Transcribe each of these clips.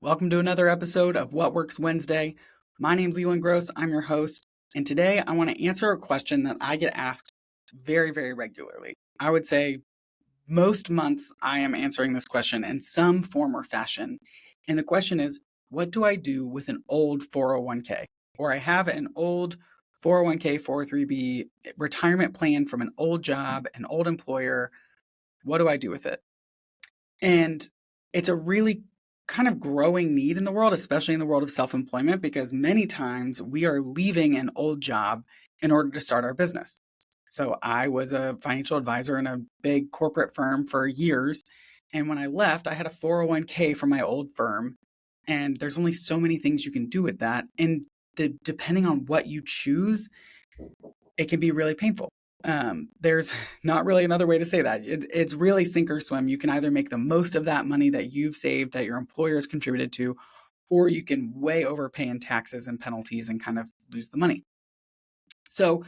Welcome to another episode of What Works Wednesday. My name's Leland Gross. I'm your host. And today I want to answer a question that I get asked very, very regularly. I would say most months I am answering this question in some form or fashion. And the question is, what do I do with an old 401k? Or I have an old 401k, 403b retirement plan from an old job, an old employer. What do I do with it? And it's a really kind of growing need in the world, especially in the world of self-employment, because many times we are leaving an old job in order to start our business. So I was a financial advisor in a big corporate firm for years. And when I left, I had a 401k from my old firm. And there's only so many things you can do with that. And depending on what you choose, it can be really painful. There's not really another way to say that. It's really sink or swim. You can either make the most of that money that you've saved, that your employer has contributed to, or you can way overpay in taxes and penalties and kind of lose the money. So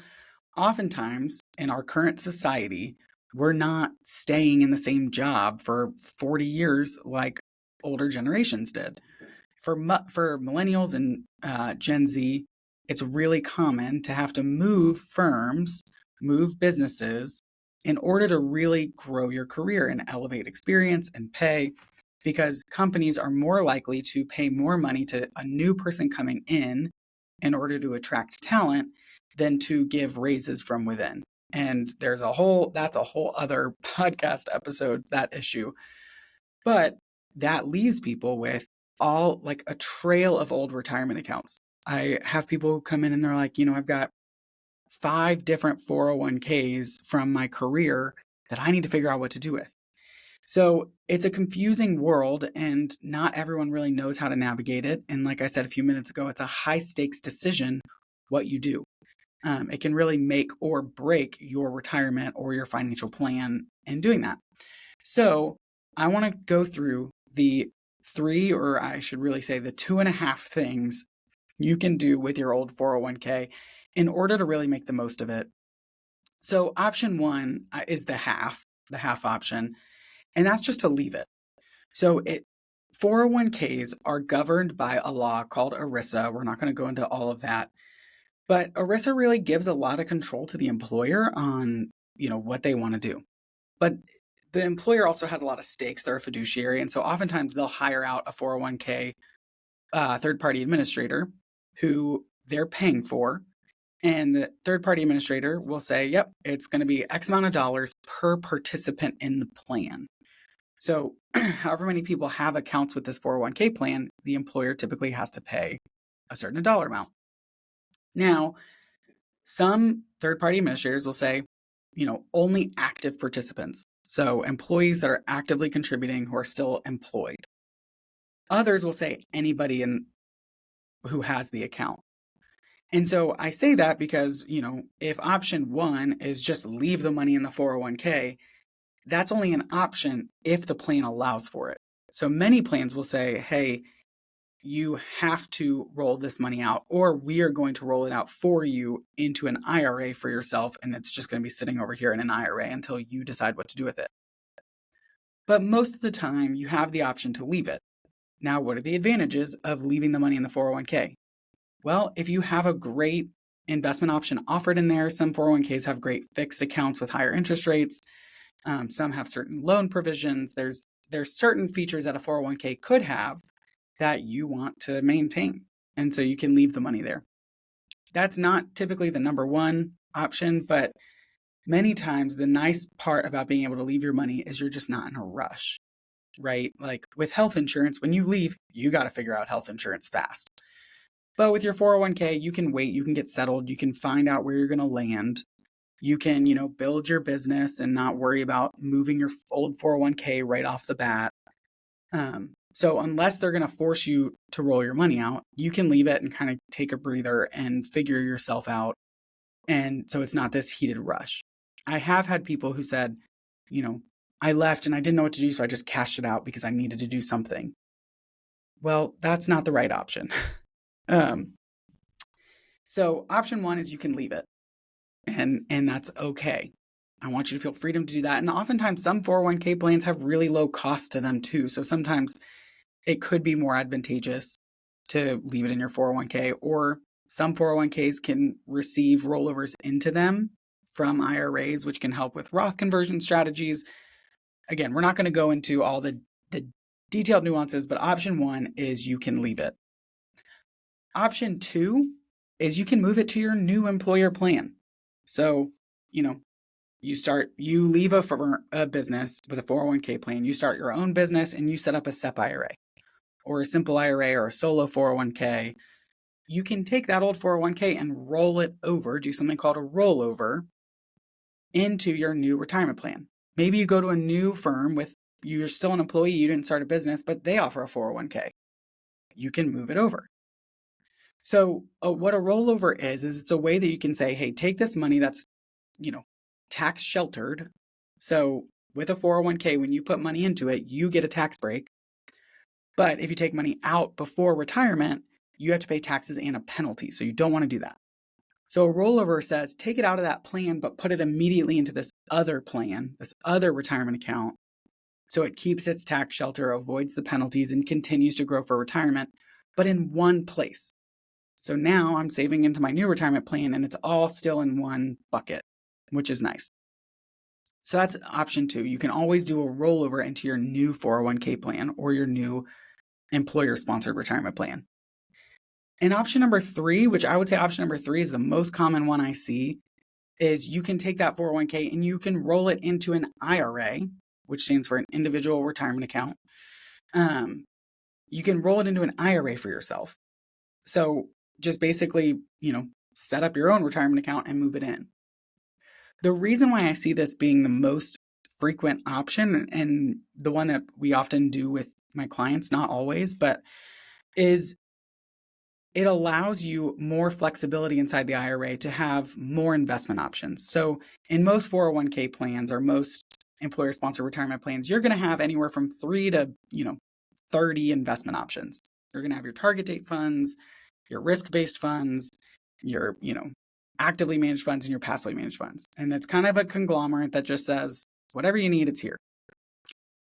oftentimes in our current society, we're not staying in the same job for 40 years like older generations did. For millennials and Gen Z, it's really common to have to move firms, move businesses in order to really grow your career and elevate experience and pay, because companies are more likely to pay more money to a new person coming in order to attract talent than to give raises from within. And that's a whole other podcast episode, that issue. But that leaves people with all like a trail of old retirement accounts. I have people who come in and they're like, I've got 5 different 401ks from my career that I need to figure out what to do with. So it's a confusing world and not everyone really knows how to navigate it. And like I said a few minutes ago, it's a high stakes decision what you do. It can really make or break your retirement or your financial plan in doing that. So I want to go through the 3, or I should really say the 2.5 things you can do with your old 401k in order to really make the most of it. So option 1 is the half option, and that's just to leave it. So 401ks are governed by a law called ERISA. We're not going to go into all of that, but ERISA really gives a lot of control to the employer on, what they want to do. But the employer also has a lot of stakes. They're a fiduciary, and so oftentimes they'll hire out a 401k third-party administrator who they're paying for, and the third-party administrator will say, yep, it's going to be X amount of dollars per participant in the plan. So however many people have accounts with this 401k plan, the employer typically has to pay a certain dollar amount. Now, some third-party administrators will say, only active participants. So employees that are actively contributing who are still employed. Others will say anybody who has the account. And so I say that because, if option 1 is just leave the money in the 401k, that's only an option if the plan allows for it. So many plans will say, hey, you have to roll this money out, or we are going to roll it out for you into an IRA for yourself, and it's just going to be sitting over here in an IRA until you decide what to do with it. But most of the time, you have the option to leave it. Now, what are the advantages of leaving the money in the 401k? Well, if you have a great investment option offered in there, some 401ks have great fixed accounts with higher interest rates. Some have certain loan provisions. There's certain features that a 401k could have that you want to maintain. And so you can leave the money there. That's not typically the number 1 option, but many times the nice part about being able to leave your money is you're just not in a rush, right? Like with health insurance, when you leave, you got to figure out health insurance fast. But with your 401k, you can wait, you can get settled, you can find out where you're going to land. You can, build your business and not worry about moving your old 401k right off the bat. So unless they're going to force you to roll your money out, you can leave it and kind of take a breather and figure yourself out. And so it's not this heated rush. I have had people who said, I left and I didn't know what to do, so I just cashed it out because I needed to do something. Well, that's not the right option. So option 1 is you can leave it, and that's okay. I want you to feel freedom to do that. And oftentimes some 401k plans have really low cost to them too. So sometimes it could be more advantageous to leave it in your 401k, or some 401ks can receive rollovers into them from IRAs, which can help with Roth conversion strategies. Again, we're not going to go into all the detailed nuances, but option one is you can leave it. Option two is you can move it to your new employer plan. So, you leave a business with a 401k plan, you start your own business and you set up a SEP IRA or a simple IRA or a solo 401k. You can take that old 401k and roll it over, do something called a rollover into your new retirement plan. Maybe you go to a new firm you're still an employee, you didn't start a business, but they offer a 401k. You can move it over. So what a rollover is it's a way that you can say, hey, take this money that's, tax sheltered. So with a 401k, when you put money into it, you get a tax break. But if you take money out before retirement, you have to pay taxes and a penalty. So you don't want to do that. So a rollover says, take it out of that plan, but put it immediately into this other plan, this other retirement account. So it keeps its tax shelter, avoids the penalties, and continues to grow for retirement, but in one place. So now I'm saving into my new retirement plan and it's all still in one bucket, which is nice. So that's option two. You can always do a rollover into your new 401k plan or your new employer-sponsored retirement plan. And option number three, which I would say option number three is the most common one I see, is you can take that 401k and you can roll it into an IRA, which stands for an individual retirement account. You can roll it into an IRA for yourself. So just basically, set up your own retirement account and move it in. The reason why I see this being the most frequent option and the one that we often do with my clients, not always, but is it allows you more flexibility inside the IRA to have more investment options. So in most 401k plans or most employer-sponsored retirement plans, you're going to have anywhere from 3 to 30 investment options. You're going to have your target date funds, your risk-based funds, your actively managed funds, and your passively managed funds. And it's kind of a conglomerate that just says, whatever you need, it's here.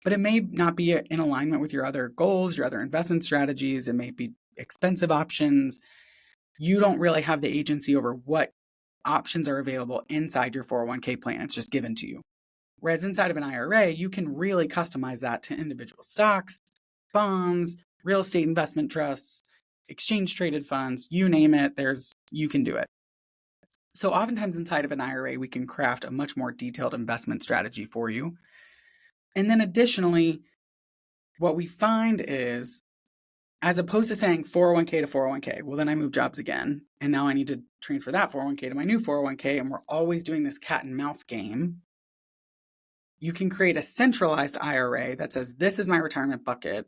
But it may not be in alignment with your other goals, your other investment strategies. It may be expensive options. You don't really have the agency over what options are available inside your 401k plan. It's just given to you. Whereas inside of an IRA, you can really customize that to individual stocks, bonds, real estate investment trusts, exchange traded funds, you name it, you can do it. So oftentimes inside of an IRA, we can craft a much more detailed investment strategy for you. And then additionally, what we find is, as opposed to saying 401k to 401k, well, then I move jobs again, and now I need to transfer that 401k to my new 401k, and we're always doing this cat and mouse game. You can create a centralized IRA that says, this is my retirement bucket.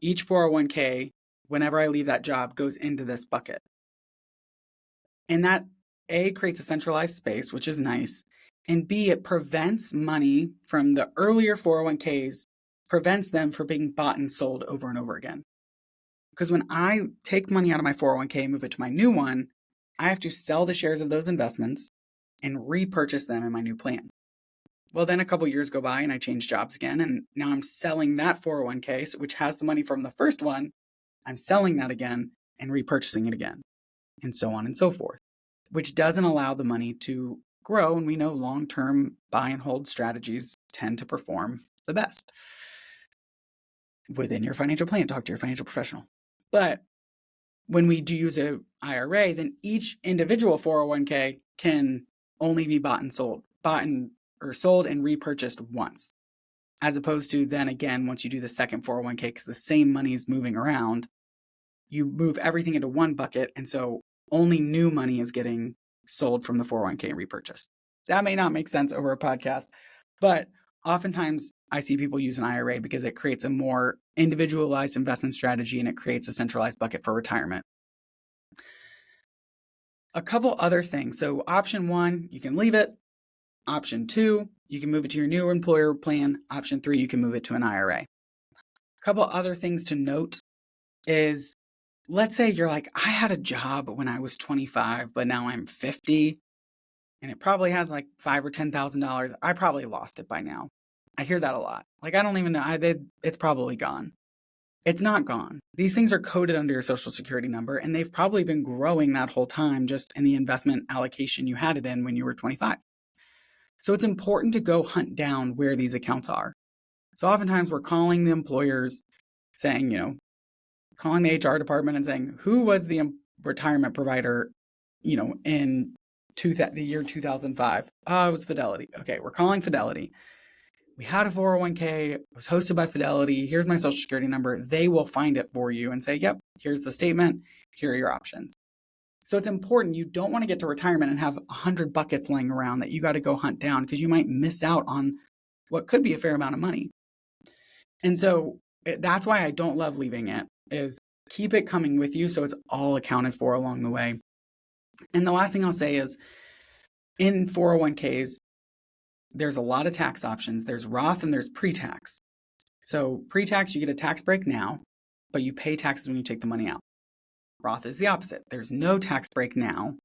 Each 401k, whenever I leave that job, goes into this bucket. And that A, creates a centralized space, which is nice. And B, it prevents money from the earlier 401ks, prevents them from being bought and sold over and over again. Because when I take money out of my 401k and move it to my new one, I have to sell the shares of those investments and repurchase them in my new plan. Well, then a couple years go by and I change jobs again. And now I'm selling that 401k, which has the money from the first one. I'm selling that again and repurchasing it again, and so on and so forth, which doesn't allow the money to grow. And we know long-term buy and hold strategies tend to perform the best within your financial plan. Talk to your financial professional. But when we do use an IRA, then each individual 401k can only be bought and sold and repurchased once, as opposed to then again, once you do the second 401k, because the same money is moving around, you move everything into one bucket. And so only new money is getting sold from the 401k and repurchased. That may not make sense over a podcast, but oftentimes I see people use an IRA because it creates a more individualized investment strategy and it creates a centralized bucket for retirement. A couple other things. So option one, you can leave it. Option two, you can move it to your new employer plan. Option three, you can move it to an IRA. A couple other things to note is, let's say you're like, I had a job when I was 25, but now I'm 50 and it probably has like $5,000 or $10,000. I probably lost it by now. I hear that a lot. Like, I don't even know. It's probably gone. It's not gone. These things are coded under your social security number, and they've probably been growing that whole time just in the investment allocation you had it in when you were 25. So it's important to go hunt down where these accounts are. So oftentimes we're calling the employers saying, calling the HR department and saying, who was the retirement provider, in the year 2005? Oh, it was Fidelity. Okay, we're calling Fidelity. We had a 401k, it was hosted by Fidelity. Here's my social security number. They will find it for you and say, yep, here's the statement. Here are your options. So it's important. You don't want to get to retirement and have 100 buckets laying around that you got to go hunt down because you might miss out on what could be a fair amount of money. And so that's why I don't love leaving it, is keep it coming with you so it's all accounted for along the way. And the last thing I'll say is in 401ks, there's a lot of tax options. There's Roth and there's pre-tax. So pre-tax, you get a tax break now, but you pay taxes when you take the money out. Roth is the opposite. There's no tax break now,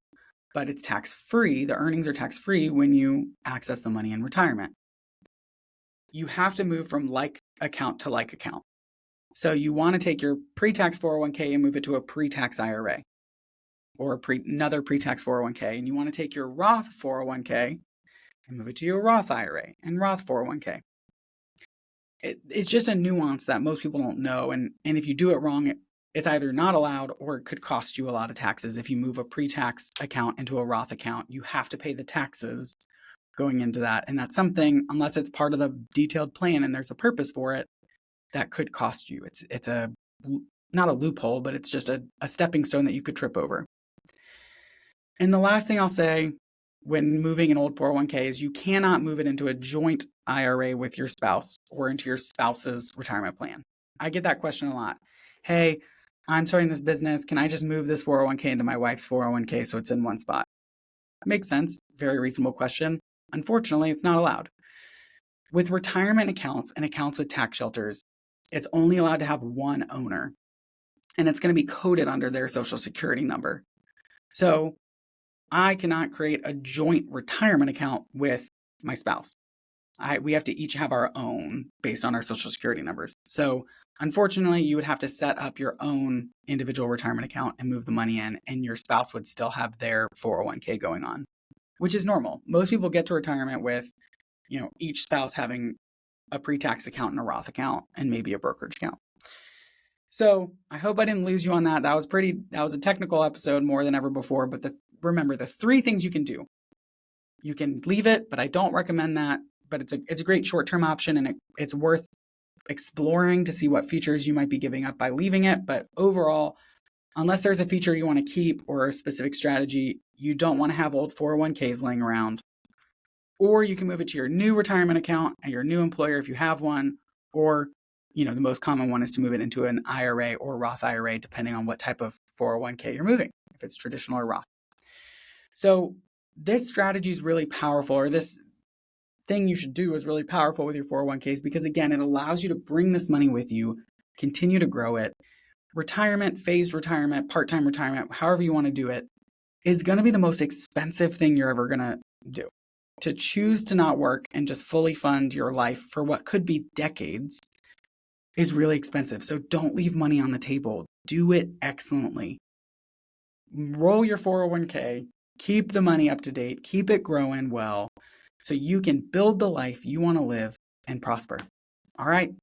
but it's tax-free. The earnings are tax-free when you access the money in retirement. You have to move from like account to like account. So you want to take your pre-tax 401k and move it to a pre-tax IRA or another pre-tax 401k. And you want to take your Roth 401k and move it to your Roth IRA and Roth 401k. It's just a nuance that most people don't know. And if you do it wrong, it's either not allowed or it could cost you a lot of taxes. If you move a pre-tax account into a Roth account, you have to pay the taxes going into that. And that's something, unless it's part of the detailed plan and there's a purpose for it, that could cost you. It's not a loophole, but it's just a stepping stone that you could trip over. And the last thing I'll say when moving an old 401k is you cannot move it into a joint IRA with your spouse or into your spouse's retirement plan. I get that question a lot. Hey, I'm starting this business. Can I just move this 401k into my wife's 401k so it's in one spot? Makes sense. Very reasonable question. Unfortunately, it's not allowed. With retirement accounts and accounts with tax shelters, it's only allowed to have one owner, and it's going to be coded under their social security number. So I cannot create a joint retirement account with my spouse. We have to each have our own based on our social security numbers. So unfortunately, you would have to set up your own individual retirement account and move the money in, and your spouse would still have their 401k going on, which is normal. Most people get to retirement with, each spouse having a pre-tax account and a Roth account and maybe a brokerage account. So I hope I didn't lose you on that. That was a technical episode more than ever before, but remember the three things you can do. You can leave it, but I don't recommend that, but it's a great short-term option, and it's worth exploring to see what features you might be giving up by leaving it. But overall, unless there's a feature you want to keep or a specific strategy, you don't want to have old 401ks laying around. Or you can move it to your new retirement account at your new employer if you have one, or the most common one is to move it into an IRA or Roth IRA, depending on what type of 401k you're moving, if it's traditional or Roth. So this strategy is really powerful, or this thing you should do is really powerful with your 401ks because, again, it allows you to bring this money with you, continue to grow it. Retirement, phased retirement, part-time retirement, however you want to do it, is going to be the most expensive thing you're ever going to do. To choose to not work and just fully fund your life for what could be decades is really expensive. So don't leave money on the table. Do it excellently. Roll your 401k, keep the money up to date, keep it growing well so you can build the life you want to live and prosper. All right.